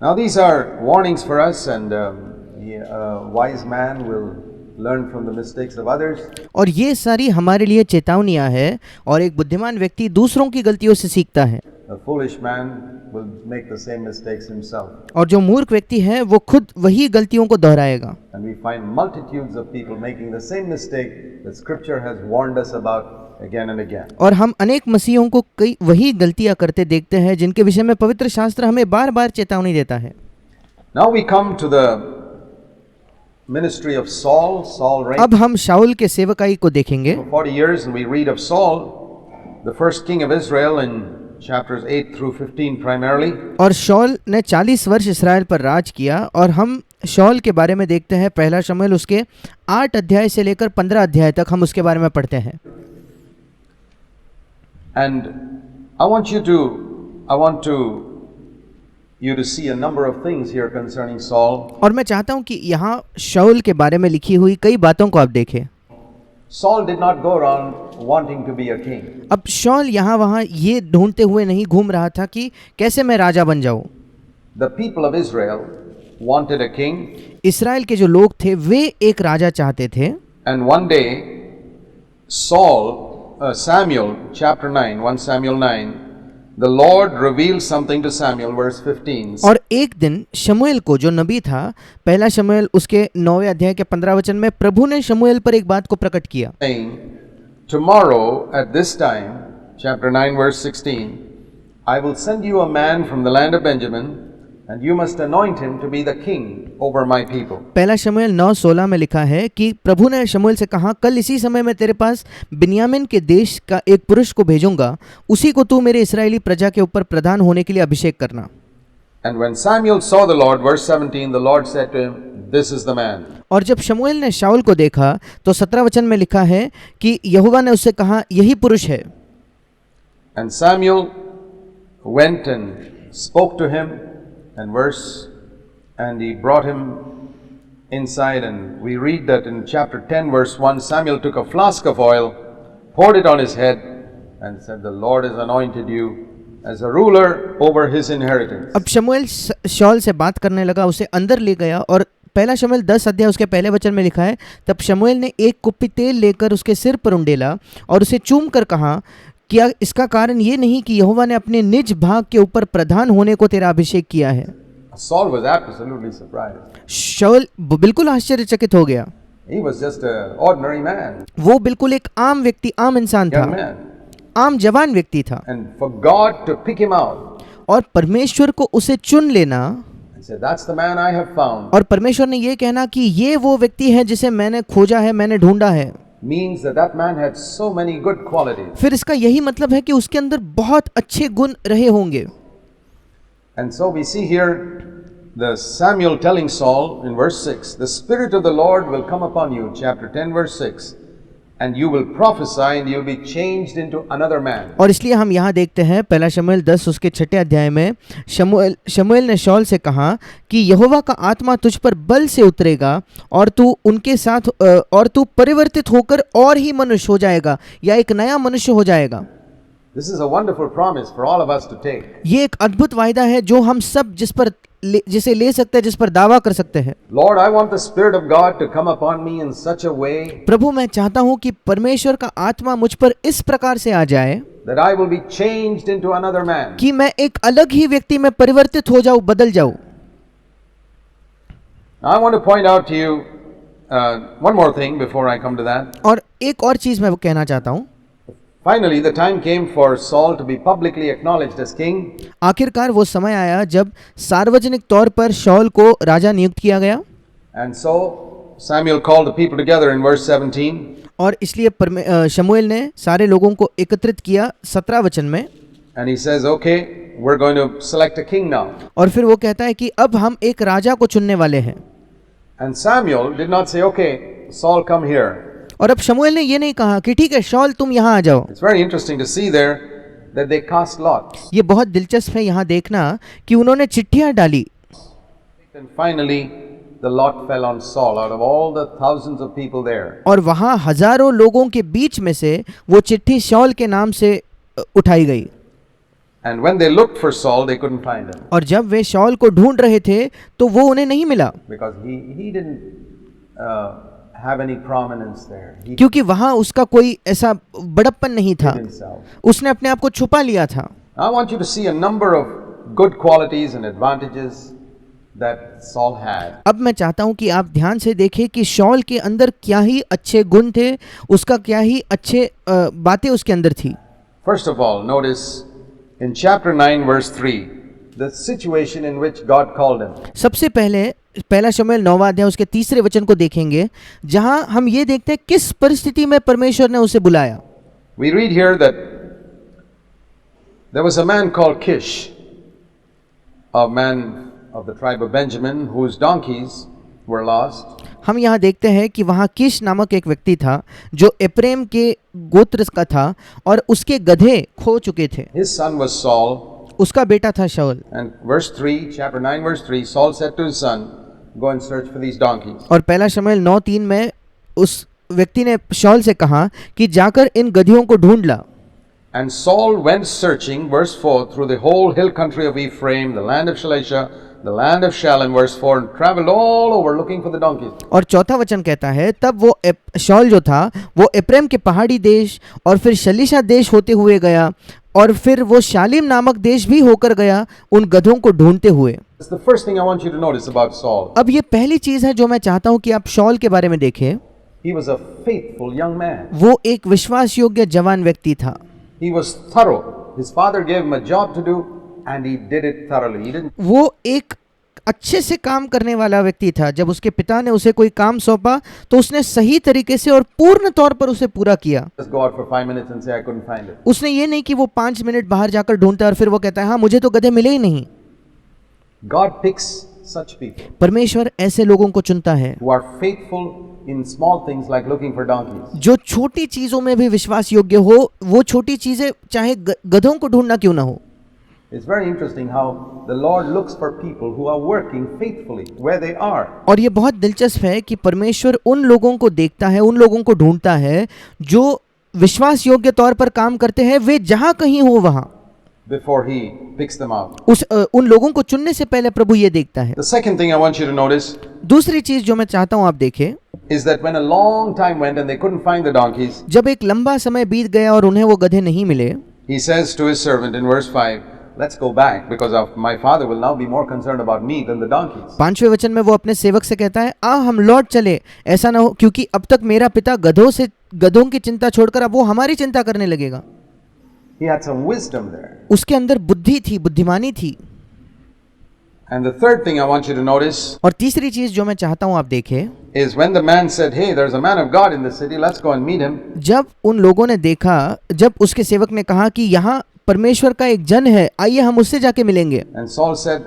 Now these are warnings for us, and a wise man will learn from the mistakes of others. और ये सारी हमारे लिए चेतावनियां है, और एक बुद्धिमान व्यक्ति दूसरों की गलतियों से सीखता है, A foolish man will make the same mistakes himself. और जो मूर्ख व्यक्ति है वो खुद वही गलतियों को दोहराएगा. And we find multitudes of people making the same mistake that Scripture has warned us about again and again. और हम अनेक मसीहों को कई वही गलतियां करते देखते हैं जिनके विषय में पवित्र शास्त्र हमें बार बार चेतावनी देता है. Now we come to the ministry of Saul. Saul reigned अब हम शाऊल के सेवकाई को देखेंगे. for 40 years, and we read of Saul, the first king of Israel, in chapters 8 through 15 primarily. और शाऊल ने 40 वर्ष इस्राएल पर राज किया, और हम शाऊल के बारे में देखते हैं पहला शमूएल उसके 8 अध्याय से लेकर 15 अध्याय तक हम उसके बारे में पढ़ते हैं. And I want you to see a number of things here concerning Saul. और मैं चाहता हूं कि यहाँ शाऊल के बारे में लिखी हुई कई बातों को आप देखें. Saul did not go around wanting to be a king. अब शाऊल यहाँ वहाँ ये ढूंढते हुए नहीं घूम रहा था कि कैसे मैं राजा बन जाऊं. The people of Israel wanted a king. इस्राएल के जो लोग थे वे एक राजा चाहते थे. And one day Samuel, chapter 9, 1 Samuel 9, the Lord revealed something to Samuel, verse 15. और एक दिन शमूएल को, जो नबी था, पहला शमूएल उसके 9वें अध्याय के 15 वचन में प्रभु ने शमूएल पर एक बात को प्रकट किया. Saying, tomorrow at this time, chapter 9, verse 16, I will send you a man from the land of Benjamin, and you must anoint him to be the king over my people. पहला शमूएल 9:16 में लिखा है कि प्रभु ने शमूएल से कहा, कल इसी समय मैं तेरे पास बिन्यामीन के देश का एक पुरुष को भेजूंगा, उसी को तू मेरे इस्राएली प्रजा के ऊपर प्रधान होने के लिए अभिषेक करना. And when Samuel saw the Lord, verse 17, the Lord said to him, this is the man. और जब शमूएल ने शाऊल को देखा तो 17 वचन में लिखा है कि यहोवा ने उससे कहा, यही पुरुष है. And Samuel went and spoke to him, and he brought him inside, and we read that in chapter 10, verse 1, Samuel took a flask of oil, poured it on his head, and said, the Lord has anointed you as a ruler over his inheritance. अब शमूएल शाऊल से बात करने लगा, उसे अंदर ले गया, और पहला शमूएल 10 अध्याय उसके पहले वचन में लिखा है, तब शमूएल ने एक कुप्पी तेल लेकर उसके सिर पर उंडेला और उसे चूम कर कहा, क्या इसका कारण ये नहीं कि यहोवा ने अपने निज भाग के ऊपर प्रधान होने को तेरा अभिषेक किया है. Saul was absolutely surprised. शाऊल बिल्कुल आश्चर्यचकित हो गया. He was just an ordinary man. वो बिल्कुल एक आम व्यक्ति, आम इंसान था, Young man. आम जवान व्यक्ति था. And for God to pick him out और परमेश्वर को उसे चुन लेना, and say, that's the man I have found, और परमेश्वर ने ये कहना कि ये वो व्यक्ति है जिसे मैंने खोजा है, मैंने ढूंढा है, means that man had so many good qualities. फिर इसका यही मतलब है कि उसके अंदर बहुत अच्छे गुण रहे होंगे. And so we see here the Samuel telling Saul in verse 6, the Spirit of the Lord will come upon you, chapter 10, verse 6, and you will prophesy and you'll be changed into another man. और इसलिए हम यहाँ देखते हैं पहला शमूएल 10 उसके 6 अध्याय में शमूएल ने शाऊल से कहा कि यहोवा का आत्मा तुझ पर बल से उतरेगा और तू उनके साथ और तू परिवर्तित होकर और ही मनुष्य हो जाएगा, या एक नया मनुष्य हो जाएगा. This is a wonderful promise for all of us to take. ये एक अद्भुत वायदा है जो हम सब जिसे ले सकते हैं, जिस पर दावा कर सकते हैं. Lord, I want the Spirit of God to come upon me in such a way प्रभु, मैं चाहता हूँ कि परमेश्वर का आत्मा मुझ पर इस प्रकार से आ जाए that I will be changed into another man. कि मैं एक अलग ही व्यक्ति में परिवर्तित हो जाऊं, बदल जाऊं. Now I want to point out to you one more thing before I come to that. और एक और चीज मैं कहना चाहता हूँ. Finally, the time came for Saul to be publicly acknowledged as king. आखिरकार वो समय आया जब सार्वजनिक तौर पर शाऊल को राजा नियुक्त किया गया. And so Samuel called the people together in verse 17. और इसलिए शमूएल ने सारे लोगों को एकत्रित किया 17 वचन में. And he says, okay, we're going to select a king now. और फिर वो कहता है कि अब हम एक राजा को चुनने वाले हैं. And Samuel did not say, okay, Saul, come here. और अब शमूएल ने ये नहीं कहा कि ठीक है शाऊल तुम यहाँ आ जाओ. It's very interesting to see there that they cast lots. ये बहुत दिलचस्प है यहाँ देखना कि उन्होंने चिट्ठियाँ डाली. And finally the lot fell on Saul out of all the thousands of people there. और वहाँ हजारों लोगों के बीच में से वो चिट्ठी शाऊल के नाम से उठाई गई. And when they looked for Saul, they couldn't find him और जब वे शाऊल को ढूंढ रहे थे तो वो उन्हें नहीं मिला, because he didn't have any prominence there. He क्योंकि वहां उसका कोई ऐसा बड़प्पन नहीं था, hid himself. उसने अपने आप को छुपा लिया था। I want you to see a number of good qualities and advantages that Saul had. अब मैं चाहता हूं कि आप ध्यान से देखें कि शाऊल के अंदर क्या ही अच्छे गुण थे, उसका क्या ही अच्छे बातें उसके अंदर थी। First of all, notice in chapter 9 verse 3, the situation in which God called him. सबसे पहले पहला शमूएल 9वां अध्याय उसके 3 वचन को देखेंगे, जहां हम ये देखते हैं किस परिस्थिति में परमेश्वर ने उसे बुलाया। We read here that there was a man called Kish, a man of the tribe of Benjamin, whose donkeys were lost. हम यहाँ देखते हैं कि वहाँ किश नामक एक व्यक्ति था जो एप्रेम के गोत्र का था और उसके गधे खो चुके थे। His son was Saul. उसका बेटा था शाऊल। And verse 3, chapter 9 verse 3, Saul said to his son, go and search for these donkeys. और पहला शमूएल 9:3 में उस व्यक्ति ने शाऊल से कहा कि जाकर इन गधियों को ढूंढ ला। And Saul went searching, verse 4, through the whole hill country of Ephraim, the land of Shalisha, the land of Shalem, verse 4, and traveled all over looking for the donkeys. और चौथा वचन कहता है तब वो शाऊल जो था वो एप्रेम के पहाड़ी देश और फिर शलीशा देश होते हुए गया और फिर वो शालीम नामक देश भी होकर गया उन गधों को ढूंढते हुए। That's the first thing I want you to notice about Saul. अब ये पहली चीज है जो मैं चाहता हूं कि आप शाऊल के बारे में देखें। He was a faithful young man. वो एक विश्वास योग्य जवान व्यक्ति था। He was thorough. His father gave him a job to do and he did it thoroughly. He didn't वो एक अच्छे से काम करने वाला व्यक्ति था। जब उसके पिता ने उसे कोई काम सौंपा तो उसने सही तरीके से और पूर्ण तौर पर उसे पूरा किया। just go out for 5 minutes and say I couldn't find it. उसने ये नहीं कि वो 5 मिनट बाहर जाकर ढूंढता है और फिर वो कहता है हाँ मुझे तो गधे मिले ही नहीं। God picks such people परमेश्वर ऐसे लोगों को चुनता है who are faithful in small things like looking for donkeys. जो छोटी चीजों में भी विश्वास योग्य हो। वो छोटी चीजें चाहे गधों को ढूंढना क्यों ना हो। It's very interesting how the Lord looks for people who are working faithfully where they are. और ये बहुत दिलचस्प है कि परमेश्वर उन लोगों को देखता है, उन लोगों को ढूंढता है जो विश्वास योग्य तौर पर काम करते हैं, वे जहां कहीं हो वहां। Before he picks them out. उन लोगों को चुनने से पहले प्रभु ये देखता है। The second thing I want you to notice दूसरी चीज जो मैं चाहता हूं आप देखें, is that when a long time went and they couldn't find the donkeys, जब एक लंबा समय बीत गया और उन्हें वो गधे नहीं मिले, he says to his servant in verse 5, let's go back because of my father will now be more concerned about me than the donkeys. 5वें वचन में वो अपने सेवक से कहता है आ हम लौट चले, ऐसा ना हो क्योंकि अब तक मेरा पिता गधों की चिंता छोड़कर अब वो हमारी चिंता करने लगेगा। He had some wisdom there. उसके अंदर बुद्धि थी, बुद्धिमानी थी। And the third thing I want you to notice और तीसरी चीज जो मैं चाहता हूं आप देखें, is when the man said, hey, there's a man of God in the city, let's go and meet him. जब उन लोगों ने देखा, जब उसके सेवक ने कहा कि यहाँ परमेश्वर का एक जन है, आइए हम उससे जाके मिलेंगे। And Saul said,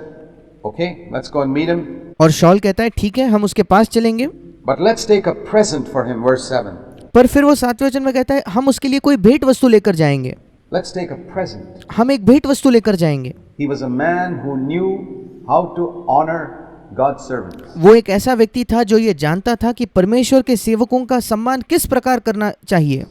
okay, let's go and meet him. और शाऊल कहता है ठीक है हम उसके पास चलेंगे, But let's take a present for him, verse 7. पर फिर वो 7वें वचन में कहता है हम उसके लिए कोई भेंट वस्तु लेकर जाएंगे। Let's take a present. हम एक भेंट वस्तु लेकर जाएंगे। He was a man who knew how to honor God's servants. वो एक ऐसा व्यक्ति था जो ये जानता था कि परमेश्वर के सेवकों का सम्मान किस प्रकार करना चाहिए।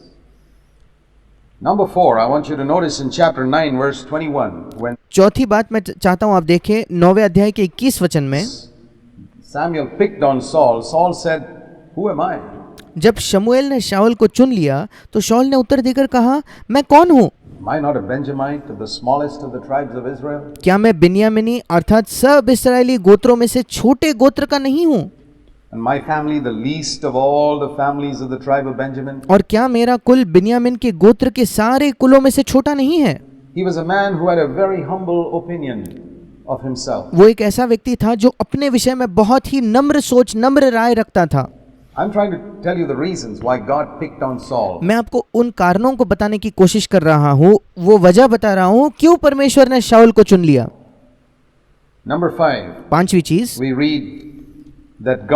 Number 4, I want you to notice in chapter 9, verse 21, when चौथी बात मैं चाहता हूं आप देखें 9वें अध्याय के 21 वचन में, Samuel picked on Saul, Saul said, who am I? जब शमूएल ने शाऊल को चुन लिया तो शाऊल ने उत्तर देकर कहा मैं कौन हूँ? Am I not a Benjamite, the smallest of the tribes of Israel? क्या मैं बिन्यामीनी अर्थात सब इस्राएली गोत्रों में से छोटे गोत्र का नहीं हूँ? And my family the least of all the families of the tribe of Benjamin? और क्या मेरा कुल बिन्यामीन के गोत्र के सारे कुलों में से छोटा नहीं है? He was a man who had a very humble opinion of himself. वो एक ऐसा व्यक्ति था जो अपने विषय में बहुत ही नम्र सोच, नम्र राय रखता था। I'm trying to tell you the reasons why God picked on Saul. मैं आपको उन कारणों को बताने की कोशिश कर रहा हूँ, वो वजह बता रहा हूँ क्यों परमेश्वर ने शाऊल को चुन लिया। Number 5, पांचवी चीज, we read that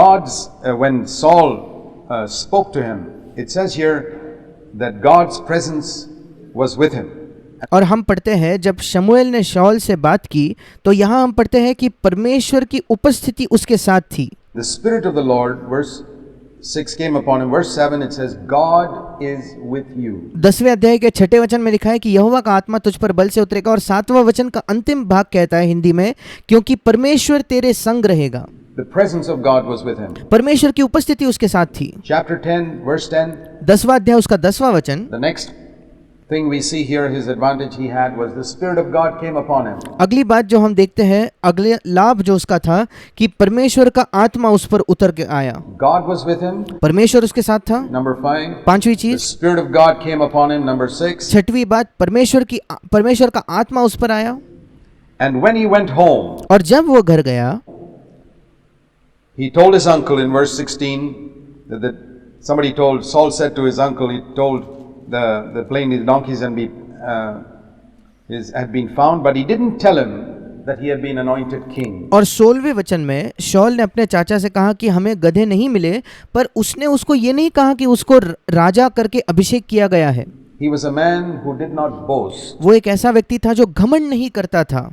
when Saul spoke to him, it says here that God's presence was with him. और हम पढ़ते हैं जब शमूएल ने शाऊल से बात की तो यहाँ हम पढ़ते हैं कि परमेश्वर की उपस्थिति उसके साथ थी। The Spirit of the Lord, verse 6 came upon him. Verse 7 it says, God is with you. 10वें अध्याय के 6ठे वचन में लिखा है कि यहोवा का आत्मा तुझ पर बल से उतरेगा, और 7वां वचन का अंतिम भाग कहता है हिंदी में, क्योंकि परमेश्वर तेरे संग रहेगा। The presence of God was with him. परमेश्वर की उपस्थिति उसके साथ थी। Chapter 10, verse 10. 10वां अध्याय उसका 10वां वचन। The next thing we see here, his advantage he had was the Spirit of God came upon him. अगली बात जो हम देखते हैं, अगले लाभ जो उसका था कि परमेश्वर का आत्मा उस पर उतर के आया। God was with him. परमेश्वर उसके साथ था। Number 5. पांचवी The चीज, Spirit of God came upon him. Number 6. छठवीं बात, परमेश्वर का आत्मा उस पर आया। And when he went home, और जब वो घर गया, he told his uncle in verse 16 that somebody told, Saul said to his uncle, he told the plain his donkeys and had been found, but he didn't tell him that he had been anointed king. और 16वें वचन में शौल ने अपने चाचा से कहा कि हमें गधे नहीं मिले, पर उसने उसको ये नहीं कहा कि उसको राजा करके अभिषेक किया गया है। He was a man who did not boast. वो एक ऐसा व्यक्ति था जो घमंड नहीं करता था।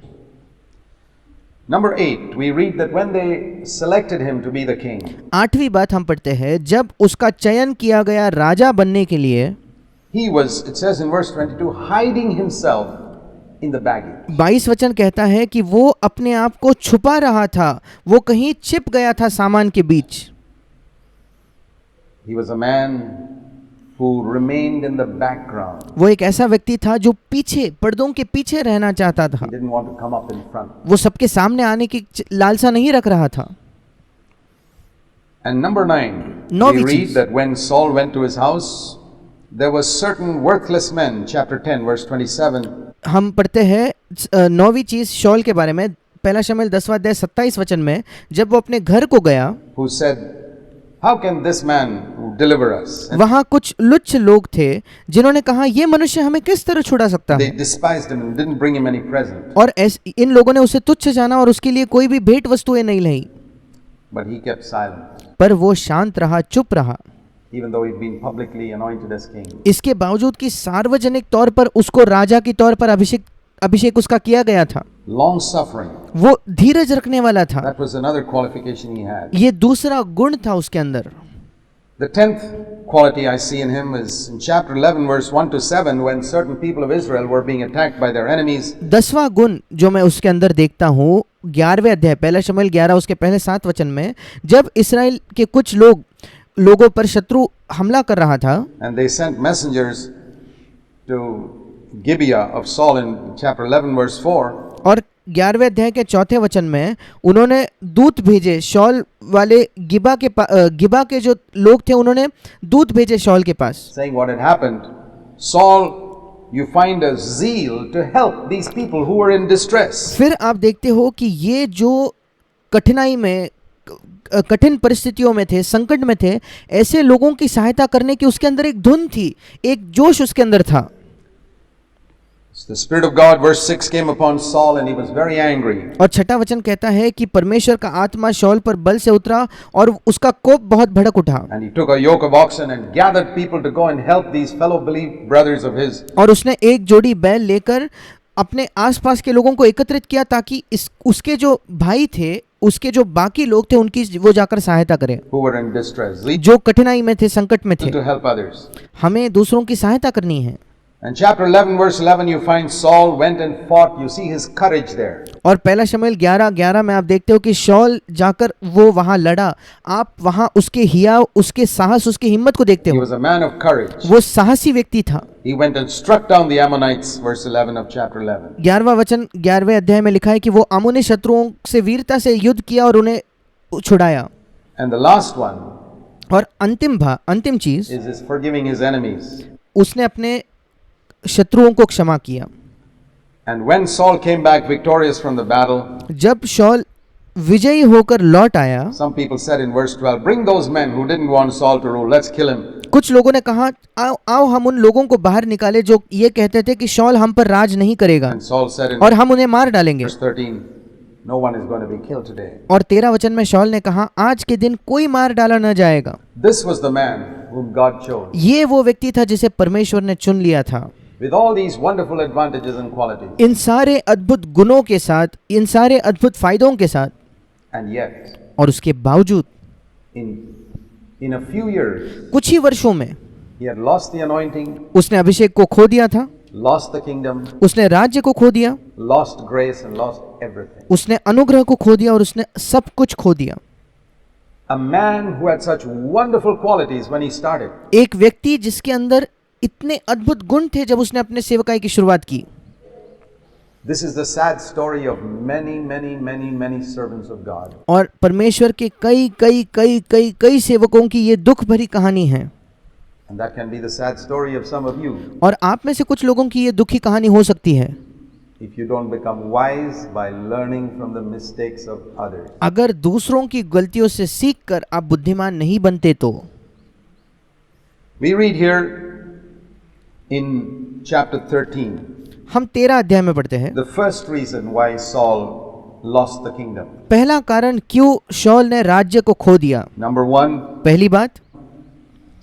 Number 8, we read that when they selected him to be the king, 8वीं बात हम पढ़ते हैं, जब उसका चयन किया गया राजा बनने के लिए, he was, it says in verse 22, hiding himself in the baggage. 22 वचन कहता है कि वो अपने आप को छुपा रहा था, वो कहीं छिप गया था सामान के बीच। He was a man who remained in the background. वो एक ऐसा व्यक्ति था जो पीछे, पर्दों के पीछे रहना चाहता था। He didn't want to come up in front. वो सबके सामने आने की लालसा नहीं रख रहा था। And number 9, नौवीं we read चीज। that when Saul went to his house, there were certain worthless men, chapter 10, verse 27. हम पढ़ते हैं 9वीं चीज शौल के बारे में, पहला शमूएल 10वां अध्याय 27 वचन में, जब वो अपने घर को गया, Who said, how can this man deliver us? And वहाँ कुछ लुच्च लोग थे जिन्होंने कहा ये मनुष्य हमें किस तरह छुड़ा सकता they है, despised him and didn't bring him any present. और इन लोगों ने उसे तुच्छ जाना और उसके लिए कोई भी भेंट वस्तुएं नहीं लाई, But he kept silent, पर वो शांत रहा, चुप रहा, even though he'd been publicly anointed as king. इसके बावजूद कि सार्वजनिक तौर पर उसको राजा की तौर पर अभिषेक उसका किया गया था। Long suffering, वो धीरज रखने वाला था, that was another qualification he had. ये दूसरा गुण था उसके अंदर। The 10th quality I see in him is in chapter 11, verse 1 to 7, when certain people of Israel were being attacked by their enemies. 10वां गुण जो मैं उसके अंदर देखता हूँ 11वें अध्याय, पहला शमूएल 11 उसके पहले 7 वचन में, जब इस्राएल के कुछ लोगों पर शत्रु हमला कर रहा था, And they sent messengers to Gibeah of Saul in chapter 11, verse 4. और 11वें अध्याय के 4थे वचन में उन्होंने दूत भेजे शौल वाले गिबा के जो लोग थे, उन्होंने दूत भेजे शौल के पास, Saying what had happened. Saul, you find a zeal to help these people who were in distress. फिर आप देखते हो कि ये जो कठिनाई में, कठिन परिस्थितियों में थे, संकट में थे, ऐसे लोगों की सहायता करने की उसके अंदर एक धुन थी, एक जोश उसके अंदर था। The Spirit of God, verse 6, came upon Saul and he was very angry. और 6ठा वचन कहता है कि परमेश्वर का आत्मा शौल पर बल से उतरा और उसका कोप बहुत भड़क उठा, And he took a yoke of oxen and gathered people to go and help these fellow believed brothers of his. और उसने एक जोड़ी बैल लेकर अपने आसपास के लोगों को एकत्रित किया ताकि उसके जो भाई थे, उसके जो बाकी लोग थे, उनकी वो जाकर सहायता करें, Who were in distress. Lead जो कठिनाई में थे, संकट में थे। to help others. हमें दूसरों की सहायता करनी है। And chapter 11, verse 11, you find Saul went and fought. You see his courage there. और पहला शमूएल 11:11 में आप देखते हो कि शौल जाकर वो वहां लड़ा। आप वहां उसके हियाव, उसके साहस, उसकी हिम्मत को देखते He हो। was a man of courage. वो साहसी व्यक्ति था। He went and struck down the Ammonites, verse 11 of chapter 11. 11वां वचन 11वें अध्याय में लिखा है कि वो अम्मोनी शत्रुओं से वीरता से युद्ध किया और उन्हें छुड़ाया। And the last one और अंतिम चीज, is his forgiving his enemies. उसने अपने शत्रुओं को क्षमा किया। And when Saul came back victorious from the battle, जब शौल विजयी होकर लौट आया, some people said in verse 12, bring those men who didn't want Saul to rule, let's kill him. कुछ लोगों ने कहा आओ हम उन लोगों को बाहर निकाले जो ये कहते थे कि शौल हम पर राज नहीं करेगा And Saul said in और हम उन्हें मार डालेंगे। verse 13, no one is going to be killed today. और 13 वचन में शौल ने कहा आज के दिन कोई मार डाला न जाएगा। This was the man whom God chose. ये वो व्यक्ति था जिसे परमेश्वर ने चुन लिया था, With all these wonderful advantages and qualities. इन सारे अद्भुत गुणों के साथ, इन सारे अद्भुत फायदों के साथ, And yet, और उसके बावजूद In a few years, कुछ ही वर्षों में he had lost the anointing, उसने अभिषेक को खो दिया था, lost the kingdom, उसने राज्य को खो दिया, lost grace, and lost everything. उसने अनुग्रह को खो दिया और उसने सब कुछ खो दिया। A man who had such wonderful qualities when he started, एक व्यक्ति जिसके अंदर इतने अद्भुत गुण थे जब उसने अपने सेवकाई की शुरुआत की। this is the sad story of many servants of God. और परमेश्वर के कई कई कई कई कई सेवकों की ये दुख भरी कहानी है। And that can be the sad story of some of you और आप में से कुछ लोगों की ये दुखी कहानी हो सकती है if you don't become wise by learning from the mistakes of others. अगर दूसरों की गलतियों से सीखकर आप बुद्धिमान नहीं बनते तो। We read here in chapter 13 हम 13 अध्याय में पढ़ते हैं, the first reason why Saul lost the kingdom. पहला कारण क्यों शौल ने राज्य को खो दिया। Number 1, पहली बात,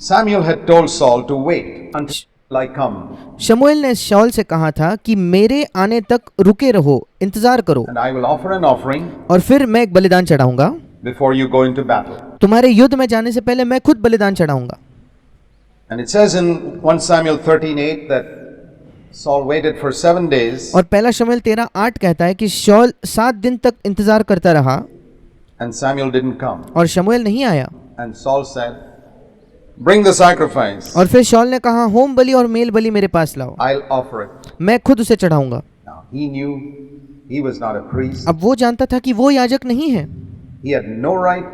Samuel had told Saul to wait until I come शमूएल ने शौल से कहा था कि मेरे आने तक रुके रहो, इंतजार करो, and I will offer an offering और फिर मैं एक बलिदान चढ़ाऊंगा। before you go into battle. तुम्हारे युद्ध में जाने से पहले मैं खुद बलिदान चढ़ाऊंगा। And it says in 1 Samuel 13:8 that Saul waited for 7 days और पहला शमूएल 13:8 कहता है कि शौल 7 दिन तक इंतजार करता रहा and Samuel didn't come. और शमूएल नहीं आया। And Saul said, bring the sacrifice. और फिर शौल ने कहा, होम बलि और मेल बलि मेरे पास लाओ, I'll offer it. मैं खुद उसे चढ़ाऊंगा। Now he knew he was not a priest. अब वो जानता था कि वो याजक नहीं है, He had no right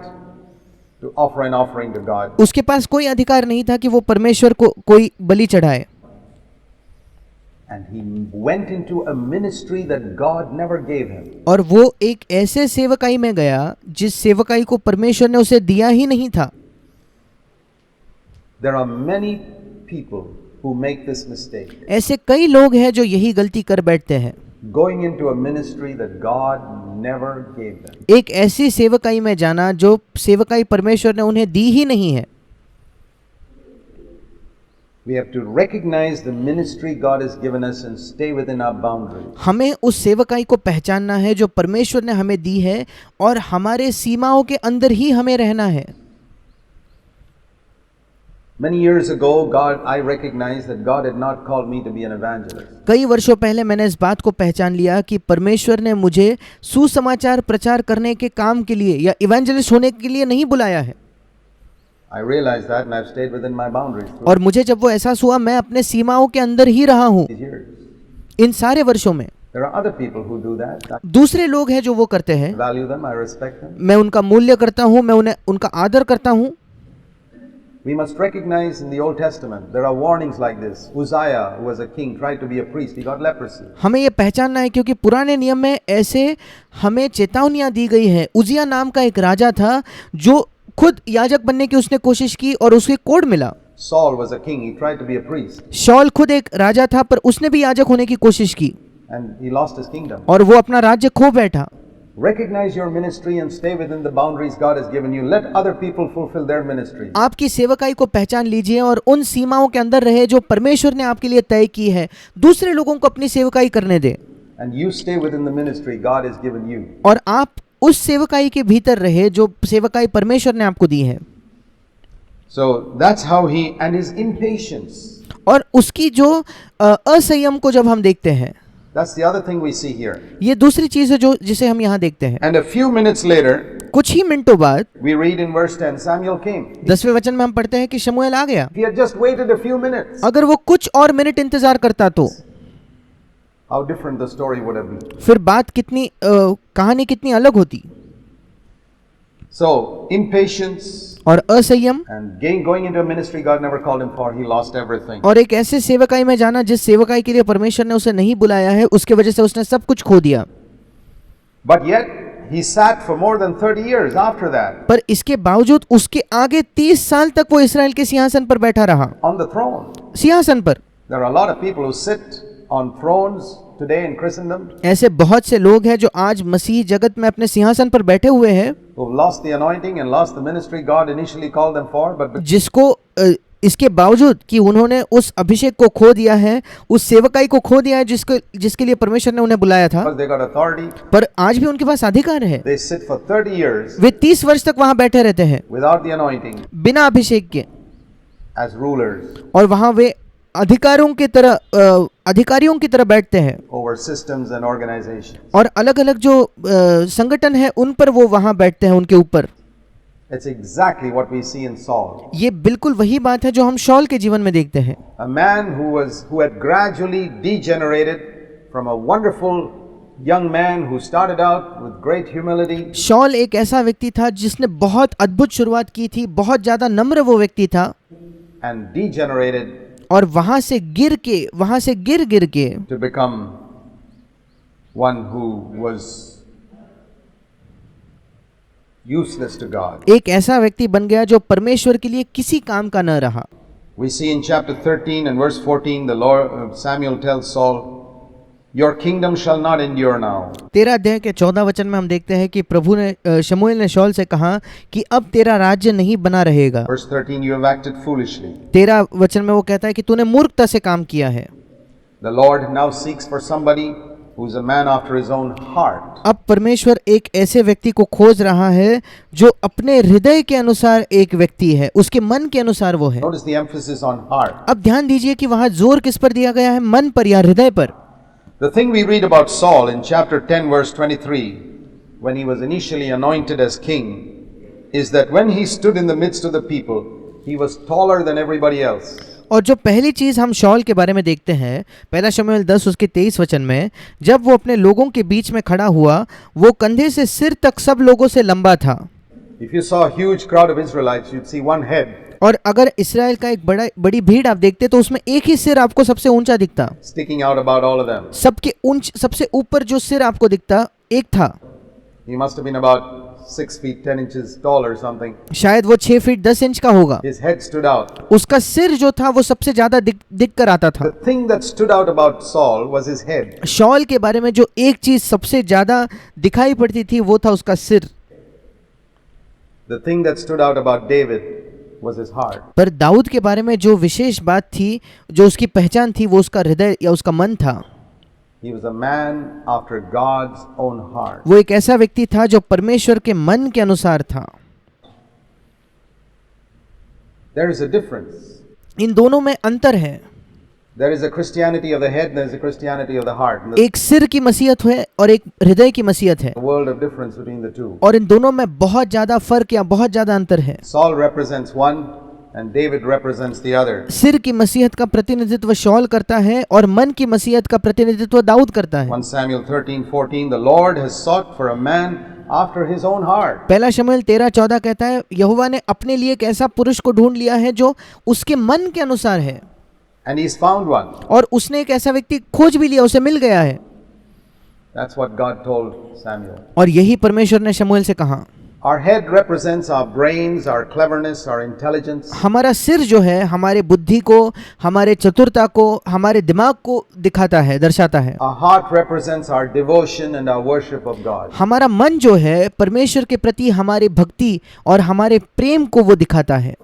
to offer an offering to God. उसके पास कोई अधिकार नहीं था कि वो परमेश्वर को कोई बलि चढ़ाए। And he went into a ministry that God never gave him. और वो एक ऐसे सेवकाई में गया जिस सेवकाई को परमेश्वर ने उसे दिया ही नहीं था। There are many people who make this mistake, ऐसे कई लोग हैं जो यही गलती कर बैठते हैं, going into a ministry that God never gave them. एक ऐसी सेवकाई में जाना जो सेवकाई परमेश्वर ने उन्हें दी ही नहीं है। We have to recognize the ministry God has given us and stay within our boundaries. हमें उस सेवकाई को पहचानना है जो परमेश्वर ने हमें दी है और हमारे सीमाओं के अंदर ही हमें रहना है। Many years ago, I recognized that God had not called me to be an evangelist. कई वर्षों पहले मैंने इस बात को पहचान लिया कि परमेश्वर ने मुझे सुसमाचार प्रचार करने के काम के लिए या इवेंजलिस्ट होने के लिए नहीं बुलाया है। I realized that and I've stayed within my boundaries through और मुझे जब वो एहसास हुआ, मैं अपने सीमाओं के अंदर ही रहा हूँ these years. इन सारे वर्षों में। There are other people who do that. I दूसरे लोग हैं जो वो करते हैं, value them, I respect them. मैं उनका मूल्य करता हूँ, मैं उन्हें उनका आदर करता हूँ। We must recognize in the Old Testament there are warnings like this. Uzziah, who was a king, tried to be a priest. He got leprosy. हमें ये पहचानना है क्योंकि पुराने नियम में ऐसे हमें चेतावनियां दी गई है। उजिया नाम का एक राजा था जो खुद याजक बनने की उसने कोशिश की और उसे कोड मिला। Saul was a king. He tried to be a priest शौल खुद एक राजा था पर उसने भी याजक होने की कोशिश की and he lost his kingdom. और वो अपना राज्य खो बैठा। Recognize your ministry and stay within the boundaries God has given you. Let other people fulfill their ministry. आपकी सेवकाई को पहचान लीजिए और उन सीमाओं के अंदर रहे जो परमेश्वर ने आपके लिए तय की है। दूसरे लोगों को अपनी सेवकाई करने दे And you stay within the ministry God has given you. और आप उस सेवकाई के भीतर रहे जो सेवकाई परमेश्वर ने आपको दी है। So that's how and his impatience. और उसकी जो असंयम को जब हम देखते हैं, That's the other thing we see here. ये दूसरी चीज है जो जिसे हम यहाँ देखते हैं। And a few minutes later, कुछ ही मिनटों बाद we read in verse 10, Samuel came. 10वें वचन में हम पढ़ते हैं कि शमूएल आ गया। He had just waited a few minutes. अगर वो कुछ और मिनट इंतजार करता तो How different the story would have been. फिर बात कितनी कहानी कितनी अलग होती। So, impatience और असंयम and going into a ministry God never called him for, he lost everything. और एक ऐसे सेवकाई में जाना जिस सेवकाई के लिए परमेश्वर ने उसे नहीं बुलाया है, उसके वजह से उसने सब कुछ खो दिया। But yet, he sat for more than 30 years after that पर इसके बावजूद उसके आगे 30 साल तक वो इस्राएल के सिंहासन पर बैठा रहा। on the throne. सिंहासन पर There are a lot of people who sit on thrones today in Christendom ऐसे बहुत से लोग हैं जो आज मसीह जगत में अपने सिंहासन पर बैठे हुए हैं, who've lost the anointing and lost the ministry God initially called them for, but जिसको इसके बावजूद कि उन्होंने उस अभिषेक को खो दिया है, उस सेवकाई को खो दिया है जिसके लिए परमेश्वर ने उन्हें बुलाया था, Because they got authority, पर आज भी उनके पास अधिकार है। they sit for 30 years वे 30 वर्ष तक वहां बैठे रहते हैं without the anointing बिना अभिषेक के, as rulers और वहां वे अधिकारियों की तरह बैठते हैं, over systems and organizations. और अलग अलग जो संगठन है उन पर वो वहां बैठते हैं, उनके ऊपर। It's exactly what we see in Saul. ये बिल्कुल वही बात है जो हम शौल के जीवन में देखते हैं। A man who had gradually degenerated from a wonderful young man who started out with great humility. शौल एक ऐसा व्यक्ति था जिसने बहुत अद्भुत शुरुआत की थी, बहुत ज्यादा नम्र वो व्यक्ति था, and degenerated और वहां से गिर के to become one who was useless to God. एक ऐसा व्यक्ति बन गया जो परमेश्वर के लिए किसी काम का न रहा। We see in chapter 13 and verse 14 the Lord Samuel tells Saul, your kingdom shall not endure now. 13 अध्याय के 14 वचन में हम देखते हैं कि प्रभु ने शमूएल ने शौल से कहा कि अब तेरा राज्य नहीं बना रहेगा। Verse 13, you have acted foolishly. 13 वचन में वो कहता है कि तूने मूर्खता से काम किया है। The Lord now seeks for somebody who is a man after his own heart. अब परमेश्वर एक ऐसे व्यक्ति को खोज रहा है जो अपने हृदय के अनुसार एक व्यक्ति है, उसके मन के अनुसार वो है। Notice the emphasis on heart. अब ध्यान दीजिए कि वहां जोर किस पर दिया गया है, मन पर या हृदय पर। The thing we read about Saul in chapter 10 verse 23, when he was initially anointed as king, is that when he stood in the midst of the people, he was taller than everybody else. और जो पहली चीज हम शौल के बारे में देखते हैं, पहला शमूएल 10 उसके 23 वचन में, जब वो अपने लोगों के बीच में खड़ा हुआ, वो कंधे से सिर तक सब लोगों से लंबा था। If you saw a huge crowd of Israelites, you'd see one head और अगर इस्राएल का एक बड़ी भीड़ आप देखते तो उसमें एक ही सिर आपको सबसे ऊंचा दिखता, sticking out about all of them. सबसे ऊपर जो सिर आपको दिखता एक था। He must have been about 6 feet 10 inches tall or something. शायद वो 6 फीट 10 इंच का होगा। His head stood out. उसका सिर जो था वो सबसे ज्यादा दिख कर आता था। The thing that stood out about Saul was his head. शौल के बारे में जो एक चीज सबसे ज्यादा दिखाई पड़ती थी वो था उसका सिर। The thing that stood out about David was his heart. पर दाऊद के बारे में जो विशेष बात थी, जो उसकी पहचान थी, वो उसका हृदय या उसका मन था। He was a man after God's own heart. वो एक ऐसा व्यक्ति था जो परमेश्वर के मन के अनुसार था। There is a difference. इन दोनों में अंतर है। There is a Christianity of the head and there is a Christianity of the heart. And एक सिर की मसीहत है और एक हृदय की मसीहत है, a world of difference between the two. और इन दोनों में बहुत ज्यादा फर्क या बहुत ज्यादा अंतर है। Saul represents one and David represents the other. सिर की मसीहत का प्रतिनिधित्व शौल करता है और मन की मसीहत का प्रतिनिधित्व दाऊद करता है। 1 Samuel 13:14, the Lord has sought for a man after his own heart. पहला शमूएल 13:14 कहता है, यहोवा ने अपने लिए एक ऐसा पुरुष को ढूंढ लिया है जो उसके मन के अनुसार है, And he's found one. और उसने एक ऐसा व्यक्ति खोज भी लिया, उसे मिल गया है। That's what God told Samuel. और यही परमेश्वर ने शमूएल से कहा। Our head represents our brains, our cleverness, our intelligence. हमारा सिर जो है हमारे बुद्धि को, हमारे चतुरता को, हमारे दिमाग को दिखाता है, दर्शाता है। Our heart represents our devotion and our worship of God. हमारा मन जो है परमेश्वर के प्रति हमारी भक्ति और हमारे प्रेम को वो दिखाता है।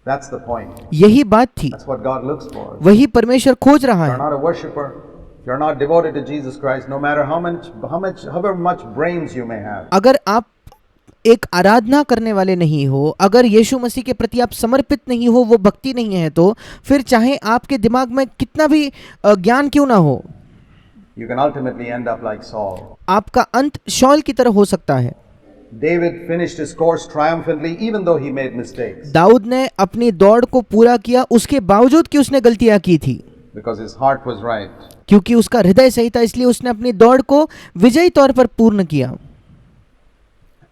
That's the point. यही बात थी, That's what God looks for. वही परमेश्वर खोज रहा If you're है। not a worshipper, if you're not devoted to Jesus Christ, no matter however much brains you may have, अगर आप एक आराधना करने वाले नहीं हो, अगर यीशु मसीह के प्रति आप समर्पित नहीं हो, वो भक्ति नहीं है, तो फिर चाहे आपके दिमाग में कितना भी ज्ञान क्यों ना हो, you can ultimately end up like Saul. आपका अंत शौल की तरह हो सकता है। David finished his course triumphantly even though he made mistakes Dawood ने अपनी दौड़ को पूरा किया उसके बावजूद कि उसने गलतियां की थी, because his heart was right. क्योंकि उसका हृदय सही था, इसलिए उसने अपनी दौड़ को विजयी तौर पर पूर्ण किया।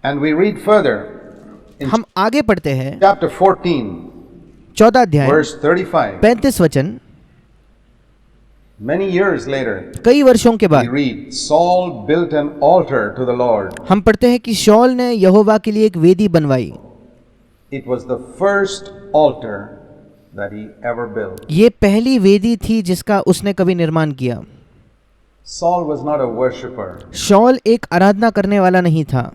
And we read further in हम आगे पढ़ते हैं chapter 14, 14 अध्याय verse 35. 35 वचन। Many years later, कई वर्षों के we बाद read, Saul built an altar to the Lord. हम पढ़ते हैं कि शौल ने यहोवा के लिए एक वेदी बनवाई। It was the first altar that he ever built. ये पहली वेदी थी जिसका उसने कभी निर्माण किया। Saul was not a worshipper. शौल एक आराधना करने वाला नहीं था।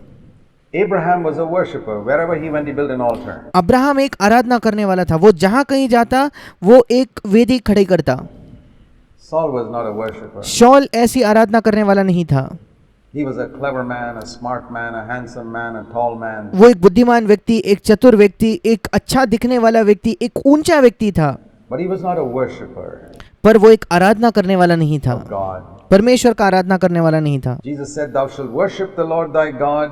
Abraham was a worshipper. Wherever he went, he built an altar. Abraham एक आराधना करने वाला था, वो जहां कहीं जाता वो एक वेदी खड़ी करता। Saul was not a worshipper. शौल ऐसी आराधना करने वाला नहीं था। He was a clever man, a smart man, a handsome man, a tall man. वो एक बुद्धिमान व्यक्ति, एक चतुर व्यक्ति, एक अच्छा दिखने वाला व्यक्ति, एक ऊंचा व्यक्ति था, But he was not a worshipper पर वो एक आराधना करने वाला नहीं था, of God. परमेश्वर का आराधना करने वाला नहीं था। Jesus said, "Thou shalt worship the Lord thy God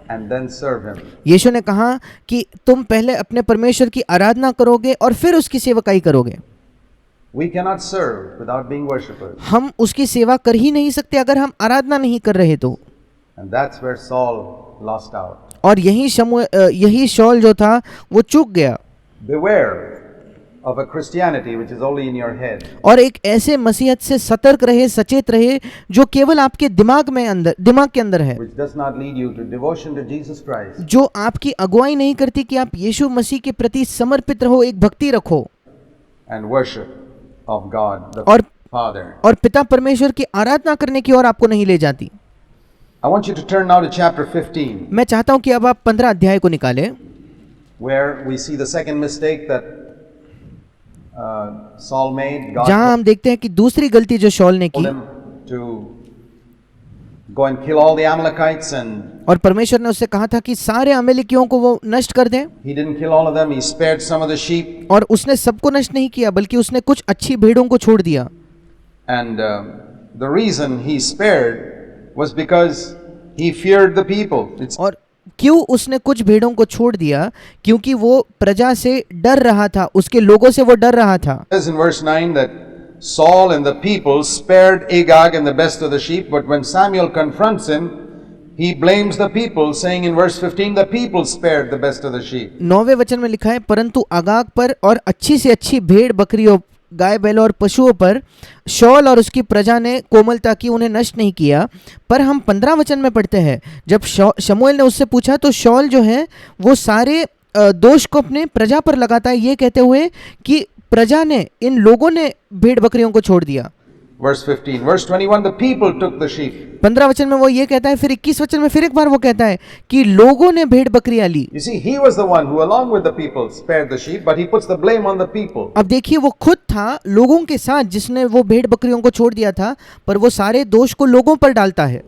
and then serve him." यीशु ने कहा कि तुम पहले अपने परमेश्वर की आराधना करोगे और फिर उसकी सेवकाई करोगे। We cannot serve without being worshippers. हम उसकी सेवा कर ही नहीं सकते अगर हम आराधना नहीं कर रहे तो। And that's where Saul lost out. और यही शौल जो था वो चूक गया। Beware of a Christianity which is only in your head. और एक ऐसे मसीहत से सतर्क रहे, सचेत रहे जो केवल आपके दिमाग के अंदर है, Which does not lead you to devotion to Jesus Christ. जो आपकी अगुवाई नहीं करती कि आप यीशु मसीह के प्रति समर्पित रहो, एक भक्ति रखो And worship of God the और Father. और पिता परमेश्वर की आराधना करने की ओर आपको नहीं ले जाती। I want you to turn now to chapter 15, मैं चाहता हूं कि अब आप 15 अध्याय को निकालें, where we see the second mistake that Saul made. God जहां हम देखते हैं कि दूसरी गलती जो शौल ने told की him to go and kill all the Amalekites, and और परमेश्वर ने उससे कहा था कि सारे अमेलिकियों को वो नष्ट कर दें, he didn't kill all of them. He spared some of the sheep. और उसने सबको नष्ट नहीं किया बल्कि उसने कुछ अच्छी भेड़ों को छोड़ दिया। And the reason he spared was because he feared the people. It's और क्यों उसने कुछ भेड़ों को छोड़ दिया? क्योंकि वो प्रजा से डर रहा था, उसके लोगों से वो डर रहा था। says in verse 9 that Saul and the people spared Agag and the best of the sheep, but when Samuel confronts him, he blames the people, saying in verse 15, the people spared the best of the sheep. 9वें वचन में लिखा है, परंतु Agag पर और अच्छी से अच्छी भेड़ बकरियों, गाय बैलों और पशुओं पर शौल और उसकी प्रजा ने कोमलता की, उन्हें नष्ट नहीं किया। पर हम 15 वचन में पढ़ते हैं, जब शमूएल ने उससे पूछा तो शौल जो है वो सारे दोष को अपने प्रजा पर लगाता है, ये कहते हुए कि प्रजा ने, इन लोगों ने भेड़ बकरियों को छोड़ दिया। Verse 15. Verse 21, the people took the sheep. 15 वचन में वो ये कहता है, फिर 21 वचन में फिर एक बार वो कहता है कि लोगों ने भेड़ बकरियां ली। You see, he was the one who along with the people spared the sheep, but he puts the blame on the people. अब देखिए, वो खुद था लोगों के साथ जिसने वो भेड़ बकरियों को छोड़ दिया था, पर वो सारे दोष को लोगों पर डालता है।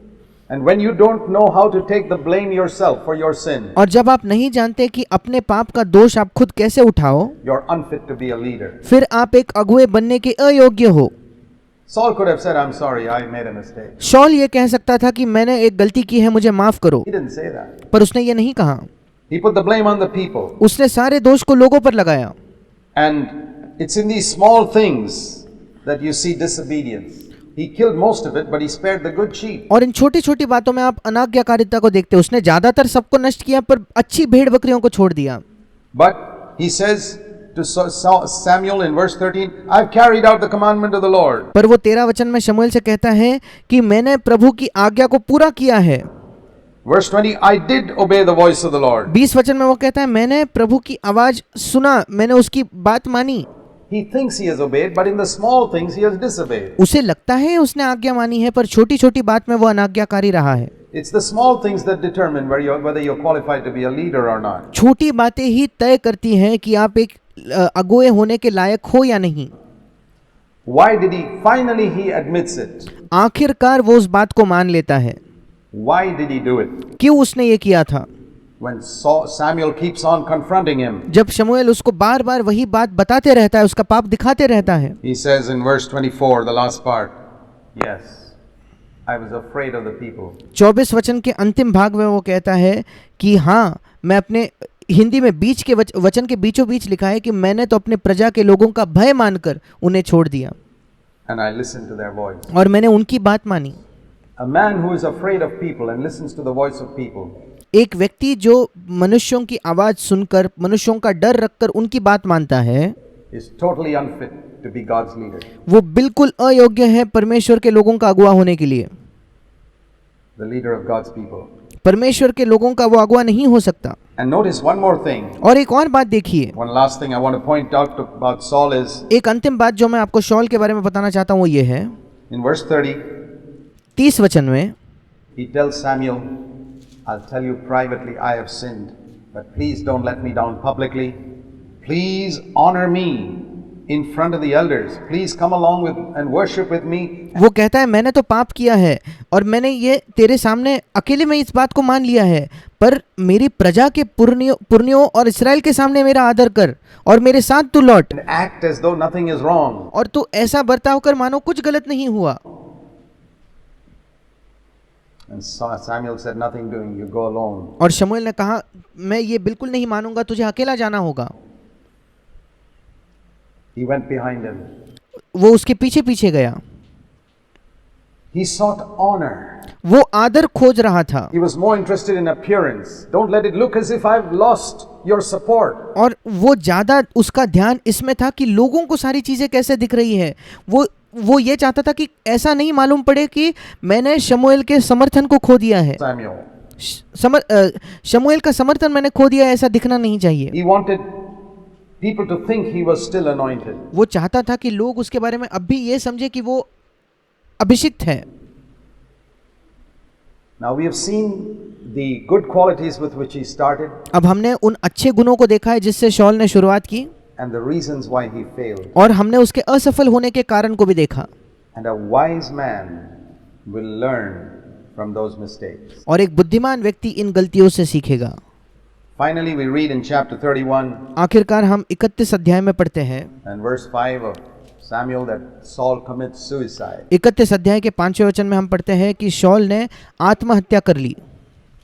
And when you don't know how to take the blame yourself for your sin, और जब आप नहीं जानते कि अपने पाप का दोष आप खुद कैसे उठाओ, you're unfit to be a leader. फिर आप एक अगुवे बनने के अयोग्य हो। Saul could have said, I'm sorry, I made a mistake. शौल ये कह सकता था कि मैंने एक गलती की है, मुझे माफ करो, He didn't say that. पर उसने ये नहीं कहा। He put the blame on the people. उसने सारे दोष को लोगों पर लगाया। And it's in these small things that you see disobedience. He killed most of it, but he spared the good sheep. और इन छोटी छोटी बातों में आप अनाज्ञाकारिता को देखते हैं। उसने ज्यादातर सबको नष्ट किया पर अच्छी भेड़ बकरियों को छोड़ दिया। But he says to Samuel in verse 13, I've carried out the commandment of the Lord. पर वो 13 वचन में शमूएल से कहता है कि मैंने प्रभु की आज्ञा को पूरा किया है। Verse 20, I did obey the voice of the Lord. 20 वचन में वो कहता है, मैंने प्रभु की आवाज सुना, मैंने उसकी बात मानी। He thinks he has obeyed, but in the small things he has disobeyed. उसे लगता है उसने आज्ञा मानी है, पर छोटी छोटी बात में वो अनाज्ञाकारी रहा है। It's the small things that determine whether you're qualified to be a leader or not. छोटी बातें ही तय करती हैं कि आप एक अगुवे होने के लायक हो या नहीं। Why did he? Finally he admits it. आखिरकार वो उस बात को मान लेता है। Why did he do it? क्यों उसने ये किया था? When Samuel keeps on confronting him, जब शमूएल उसको बार बार वही बात बताते रहता है, उसका पाप दिखाते रहता है। he says in verse 24, the last part, yes, I was afraid of the people. 24 वचन के अंतिम भाग में वो कहता है कि हाँ, मैं अपने, हिंदी में बीच के वचन के बीचों बीच लिखा है कि मैंने तो अपने प्रजा के लोगों का भय मानकर उन्हें छोड़ दिया। And I listened to their voice. और मैंने उनकी बात मानी। A man who is afraid of people and listens to the voice of people. एक व्यक्ति जो मनुष्यों की आवाज सुनकर, मनुष्यों का डर रखकर उनकी बात मानता है, is totally unfit to be God's leader. वो बिल्कुल अयोग्य है परमेश्वर के लोगों का अगुवा होने के लिए। The leader of God's people. परमेश्वर के लोगों का वो अगुवा नहीं हो सकता। And notice one more thing. और एक और बात देखिए। One last thing I want to point out about Saul is, एक अंतिम बात जो मैं आपको शौल के बारे में बताना चाहता हूँ वो ये है, in verse 30, 30 वचन में he tells Samuel, I'll tell you privately, I have sinned, but please don't let me down publicly. Please honor me in front of the elders. Please come along with and worship with me. वो कहता है मैंने तो पाप किया है और मैंने ये तेरे सामने अकेले में इस बात को मान लिया है, पर मेरी प्रजा के पुरनियों और इस्राएल के सामने मेरा आदर कर और मेरे साथ तू लौट And act as though nothing is wrong. और तू ऐसा बर्ताव कर मानो कुछ गलत नहीं हुआ. And Samuel said, nothing doing, you go alone. और शमूएल ने कहा मैं ये बिल्कुल नहीं मानूंगा, तुझे अकेला जाना होगा. He went behind him. वो उसके पीछे पीछे गया. He sought honor. वो आदर खोज रहा था. He was more interested in appearance. Don't let it look as if I've lost your support. और वो ज्यादा उसका ध्यान इसमें था कि लोगों को सारी चीजें कैसे दिख रही है. वो ये चाहता था कि ऐसा नहीं मालूम पड़े कि मैंने शमूएल के समर्थन को खो दिया है. Samuel. शमूएल का समर्थन मैंने खो दिया है, ऐसा दिखना नहीं चाहिए. He wanted people to think he was still anointed. वो चाहता था कि लोग उसके बारे में अब भी ये समझे कि वो अभिषिक्त है. Now we have seen the good qualities with which he started अब हमने उन अच्छे गुणों को देखा है जिससे शौल ने शुरुआत की and the reasons why he failed. और हमने उसके असफल होने के कारण को भी देखा. And a wise man will learn from those mistakes. और एक बुद्धिमान व्यक्ति इन गलतियों से सीखेगा. Finally we read in chapter 31 आखिरकार हम 31 अध्याय में पढ़ते हैं and verse 5 of Samuel that Saul commits suicide. 31 अध्याय के 5वें वचन में हम पढ़ते हैं कि शौल ने आत्महत्या कर ली.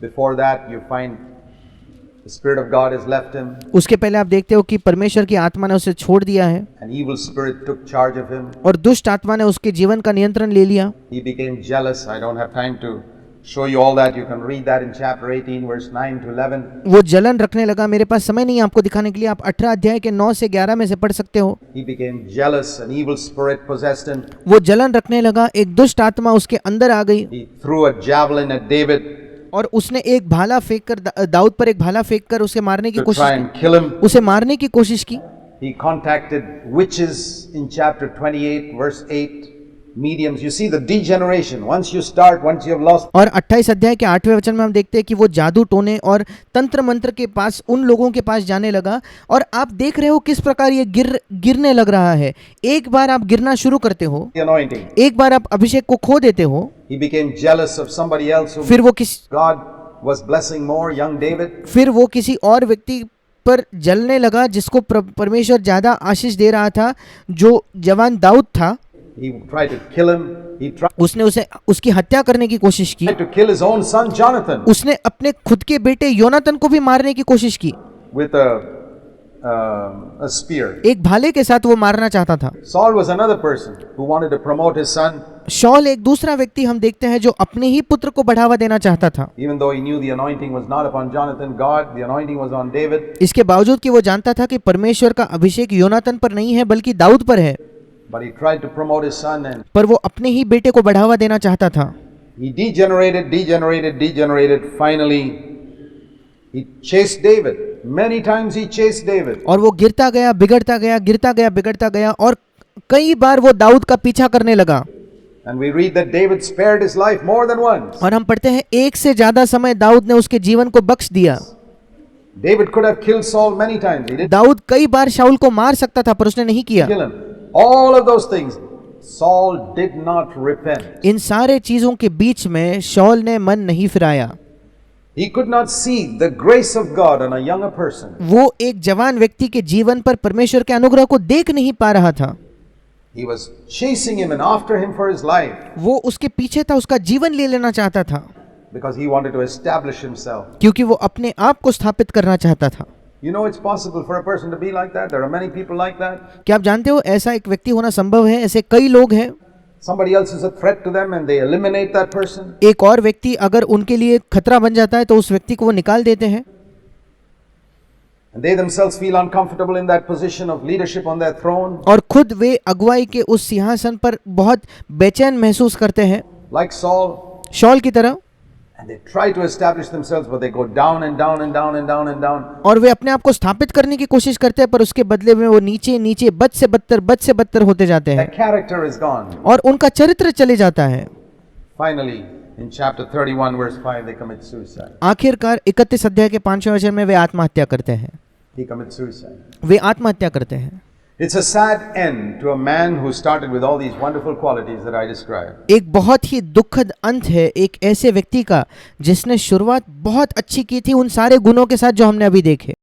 Before that you find the Spirit of God has left him. उसके पहले आप देखते हो कि परमेश्वर की आत्मा ने उसे छोड़ दिया है. An evil spirit took charge of him. और दुष्ट आत्मा ने उसके जीवन का नियंत्रण ले लिया. He became jealous. I don't have time to show you all that. You can read that in chapter 18 verse 9 to 11. वो जलन रखने लगा. मेरे पास समय नहीं है आपको दिखाने के लिए. आप 18 अध्याय के 9 से 11 में से पढ़ सकते हो. He became jealous. An evil spirit possessed him. वो जलन रखने लगा. एक दुष्ट आत्मा उसके अंदर आ गई. He threw a javelin at David और उसने एक भाला फेंक कर दाऊद पर एक भाला फेंक कर उसे मारने की to कोशिश try की. and kill him. उसे मारने की कोशिश की. He contacted witches in chapter 28 verse 8. Mediums. You see the degeneration. Once you have lost. और 28 अध्याय के 8वें वचन में हम देखते हैं कि वो जादू टोने और तंत्र मंत्र के पास उन लोगों के पास जाने लगा. और आप देख रहे हो किस प्रकार ये गिरने लग रहा है. एक बार आप गिरना शुरू करते हो, The anointing. एक बार आप अभिषेक को खो देते हो, He became jealous of somebody else who फिर God was blessing more, young David. फिर वो किसी और व्यक्ति पर जलने लगा जिसको परमेश्वर ज्यादा आशीष दे रहा था, जो जवान दाऊद था. He tried to kill him. He tried उसने उसकी हत्या करने की कोशिश की. to kill his own son Jonathan उसने अपने खुद के बेटे योनातन को भी मारने की कोशिश की. with a spear. एक भाले के साथ वो मारना चाहता था. Saul was another person who wanted to promote his son, शौल एक दूसरा व्यक्ति हम देखते हैं जो अपने ही पुत्र को बढ़ावा देना चाहता था. even though he knew the anointing was not upon Jonathan, the anointing was on David. इसके बावजूद कि वो जानता था कि परमेश्वर का अभिषेक योनातन पर नहीं है बल्कि दाऊद पर है, But he tried to promote his son and पर वो अपने ही बेटे को बढ़ावा देना चाहता था. he degenerated. Finally, he chased David. Many times he chased David. और वो गिरता गया, बिगड़ता गया और कई बार वो दाऊद का पीछा करने लगा. And we read that David spared his life more than once. और हम पढ़ते हैं एक से ज्यादा समय दाऊद ने उसके जीवन को बख्श दिया. David could have killed Saul many times. He didn't Dawood कई बार शाऊल को मार सकता था पर उसने नहीं किया. kill him. All of those things, Saul did not repent. इन सारे चीजों के बीच में शौल ने मन नहीं फिराया. He could not see the grace of God on a younger person. वो एक जवान व्यक्ति के जीवन पर परमेश्वर के अनुग्रह को देख नहीं पा रहा था. He was chasing him and after him for his life वो उसके पीछे था, उसका जीवन ले लेना चाहता था because he wanted to establish himself. क्योंकि वो अपने आप को स्थापित करना चाहता था. You know it's possible for a person to be like that. There are many people like that. क्या आप जानते हो ऐसा एक व्यक्ति होना संभव है? ऐसे कई लोग हैं. Somebody else is a threat to them and they eliminate that person. एक और व्यक्ति अगर उनके लिए खतरा बन जाता है तो उस व्यक्ति को वो निकाल देते हैं. And they themselves feel uncomfortable in that position of leadership on their throne. और खुद वे अगुवाई के उस सिंहासन पर बहुत बेचैन महसूस करते हैं, Like Saul. शौल की तरह. And they try to establish themselves, but they go down and down and down and down and down. और वे अपने आप को स्थापित करने की कोशिश करते हैं पर उसके बदले में वो नीचे नीचे बद से बदतर होते जाते हैं Their character is gone. और उनका चरित्र चले जाता है. Finally, In chapter 31, verse 5, they commit suicide. आखिरकार 31 अध्याय के 5वें वचन में वे आत्महत्या करते हैं। He commits suicide. वे आत्महत्या करते हैं। It's a sad end to a man who started with all these wonderful qualities that I described. एक बहुत ही दुखद अंत है एक ऐसे व्यक्ति का जिसने शुरुआत बहुत अच्छी की थी उन सारे गुणों के साथ जो हमने अभी देखे।